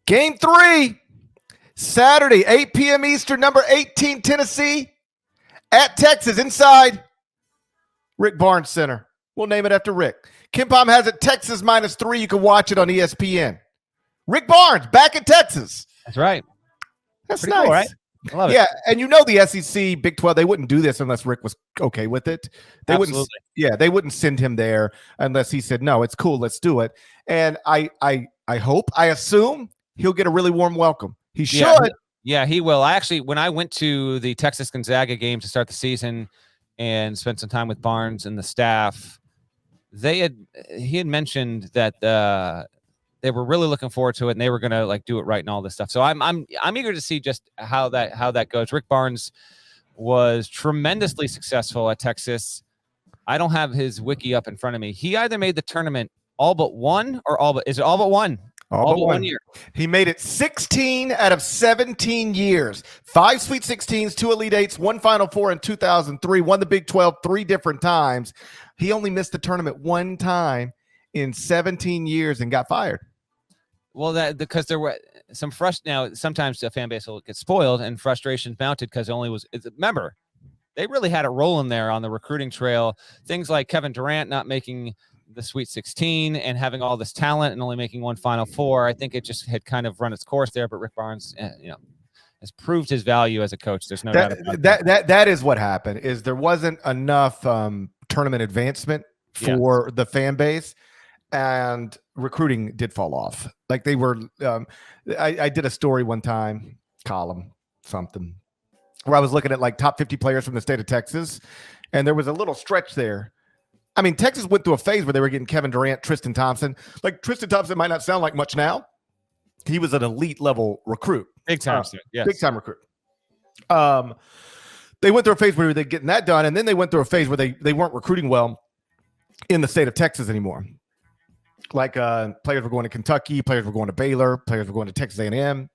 Game 3, Saturday, 8 p.m. Eastern, number 18, Tennessee, at Texas, inside Rick Barnes Center. We'll name it after Rick. KenPom has it Texas -3. You can watch it on ESPN. Rick Barnes back in Texas. That's right. That's pretty nice. Cool, right? I love it. Yeah, and you know the SEC, Big 12, they wouldn't do this unless Rick was okay with it. They Absolutely. wouldn't. Yeah, they wouldn't send him there unless he said, "No, it's cool, let's do it." And I assume he'll get a really warm welcome. He should. Yeah, he will. When I went to the Texas Gonzaga game to start the season and spent some time with Barnes and the staff, he had mentioned that they were really looking forward to it and they were going to do it right and all this stuff. So I'm eager to see just how that goes. Rick Barnes was tremendously successful at Texas. I don't have his wiki up in front of me. He either made the tournament all but one or all but one? All but one year. He made it 16 out of 17 years. 5 Sweet 16s, 2 Elite 8s, 1 Final Four in 2003, won the Big 12 3 different times. He only missed the tournament 1 time in 17 years and got fired. Well, because there were some now sometimes the fan base will get spoiled and frustrations mounted because remember, they really had it rolling there on the recruiting trail. Things like Kevin Durant not making the Sweet 16 and having all this talent and only making 1 Final Four. I think it just had kind of run its course there, but Rick Barnes, has proved his value as a coach. There's no doubt about that. That is what happened. Is there wasn't enough tournament advancement for the fan base, and recruiting did fall off. Like they were. I did a story one time, column something, where I was looking at top 50 players from the state of Texas, and there was a little stretch there. I mean, Texas went through a phase where they were getting Kevin Durant, Tristan Thompson. Tristan Thompson might not sound like much now. He was an elite level recruit. Big time, yes. Big time recruit. They went through a phase where they were getting that done, and then they went through a phase where they weren't recruiting well in the state of Texas anymore. Players were going to Kentucky, players were going to Baylor, players were going to Texas A&M.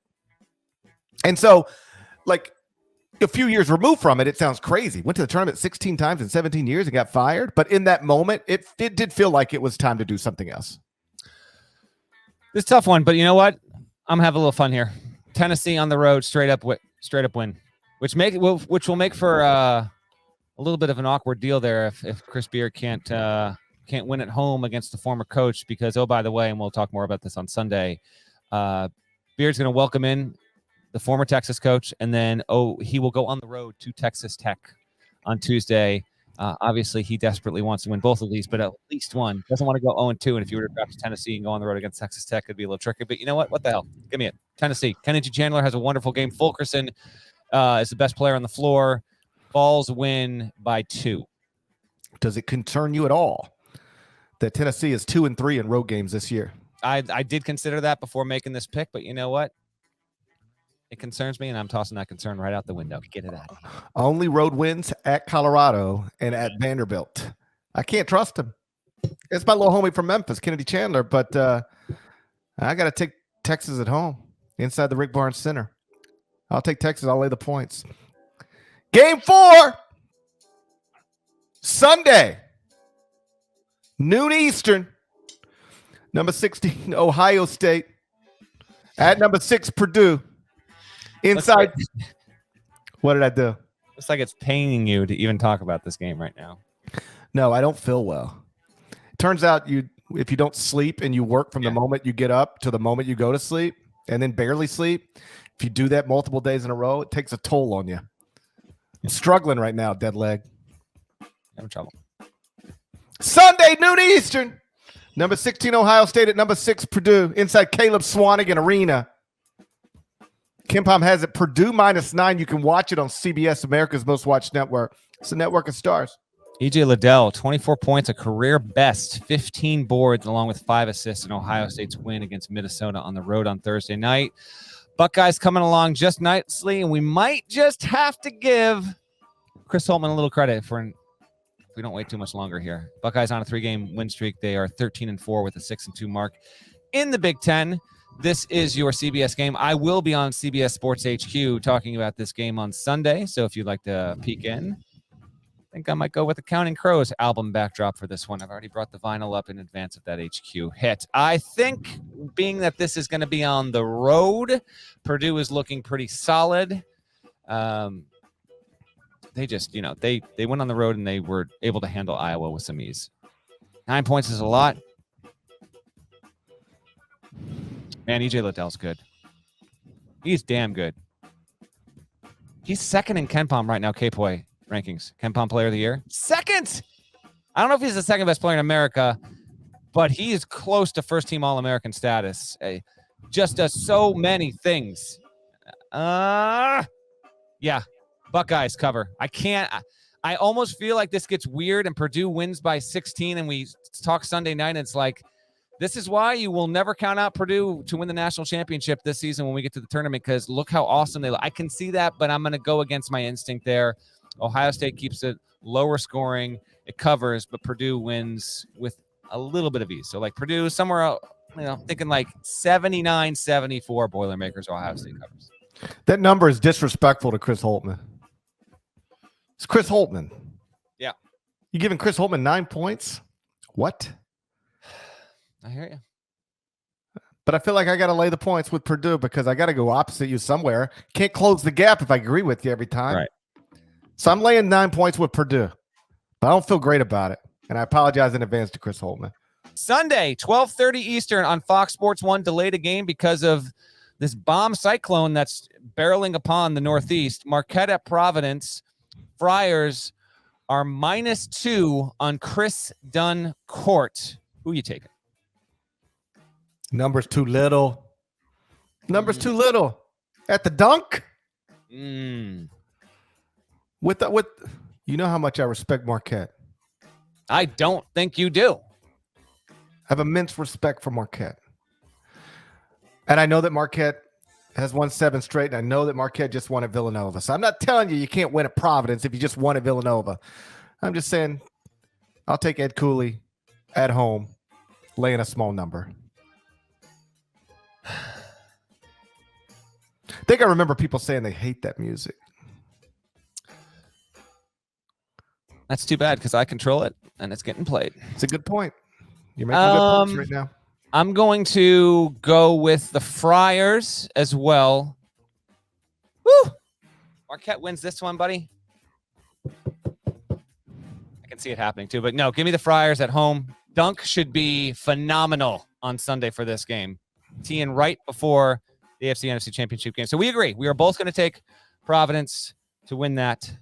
And so, a few years removed from it, it sounds crazy. Went to the tournament 16 times in 17 years and got fired. But in that moment, it did feel like it was time to do something else. It's a tough one, but you know what? I'm having a little fun here. Tennessee on the road, straight up win, which will make for a little bit of an awkward deal there if Chris Beard can't win at home against the former coach because, oh, by the way, and we'll talk more about this on Sunday, Beard's going to welcome in the former Texas coach, and then, he will go on the road to Texas Tech on Tuesday. Obviously, he desperately wants to win both of these, but at least one. Doesn't want to go 0-2, and if you were to draft Tennessee and go on the road against Texas Tech, it'd be a little tricky. But you know what? What the hell? Give me it. Tennessee. Kennedy Chandler has a wonderful game. Fulkerson is the best player on the floor. Vols win by 2. Does it concern you at all that Tennessee is 2-3 in road games this year? I did consider that before making this pick, but you know what? It concerns me, and I'm tossing that concern right out the window. Get it out. Only road wins at Colorado and at Vanderbilt. I can't trust him. It's my little homie from Memphis, Kennedy Chandler, but I got to take Texas at home inside the Rick Barnes Center. I'll take Texas. I'll lay the points. Game 4, Sunday, noon Eastern. Number 16, Ohio State. At number 6, Purdue. Inside. What did I do? Looks like it's paining you to even talk about this game right now. No, I don't feel well. Turns out if you don't sleep and you work from the moment you get up to the moment you go to sleep and then barely sleep, if you do that multiple days in a row, it takes a toll on you. I'm struggling right now, dead leg. Having trouble. Sunday, noon Eastern. Number 16, Ohio State at number 6, Purdue. Inside Caleb Swanigan Arena. KenPom has it Purdue -9. You can watch it on CBS, America's Most Watched Network. It's a network of stars. E.J. Liddell, 24 points, a career best, 15 boards, along with 5 assists in Ohio State's win against Minnesota on the road on Thursday night. Buckeyes coming along just nicely, and we might just have to give Chris Holtmann a little credit if we don't wait too much longer here. Buckeyes on a 3-game win streak. They are 13-4 with a 6-2 mark in the Big Ten. This is your CBS game. I will be on CBS Sports HQ talking about this game on Sunday. So if you'd like to peek in, think I might go with the Counting Crows album backdrop for this one. I've already brought the vinyl up in advance of that HQ hit. I think, being that this is going to be on the road, Purdue is looking pretty solid. They just, they went on the road and they were able to handle Iowa with some ease. 9 points is a lot. Man, EJ Liddell's good. He's damn good. He's second in KenPom right now, KPOI rankings. KenPom Player of the Year. Second! I don't know if he's the second best player in America, but he is close to first-team All-American status. Just does so many things. Yeah. Buckeyes cover. I almost feel like this gets weird and Purdue wins by 16 and we talk Sunday night and it's like, this is why you will never count out Purdue to win the national championship this season when we get to the tournament, because look how awesome they look. I can see that, but I'm going to go against my instinct there. Ohio State keeps it lower scoring. It covers, but Purdue wins with a little bit of ease. So like Purdue somewhere, thinking like 79-74 Boilermakers, Ohio State covers. That number is disrespectful to Chris Holtman. It's Chris Holtman. Yeah. You giving Chris Holtman 9 points? What? I hear you. But I feel like I got to lay the points with Purdue because I got to go opposite you somewhere. Can't close the gap if I agree with you every time. Right. So I'm laying 9 points with Purdue. But I don't feel great about it. And I apologize in advance to Chris Holtman. Sunday, 12:30 Eastern on Fox Sports 1, delayed a game because of this bomb cyclone that's barreling upon the Northeast. Marquette at Providence. Friars are -2 on Chris Dunn court. Who you taking? Number's too little. Number's too little. At the dunk? With you know how much I respect Marquette. I don't think you do. I have immense respect for Marquette. And I know that Marquette has won 7 straight, and I know that Marquette just won at Villanova. So I'm not telling you can't win at Providence if you just won at Villanova. I'm just saying I'll take Ed Cooley at home, laying a small number. I think I remember people saying they hate that music. That's too bad because I control it, and it's getting played. It's a good point. You're making good points right now. I'm going to go with the Friars as well. Woo! Marquette wins this one, buddy. I can see it happening too, but no, give me the Friars at home. Dunk should be phenomenal on Sunday for this game. Teeing right before the AFC NFC Championship game. So we agree. We are both going to take Providence to win that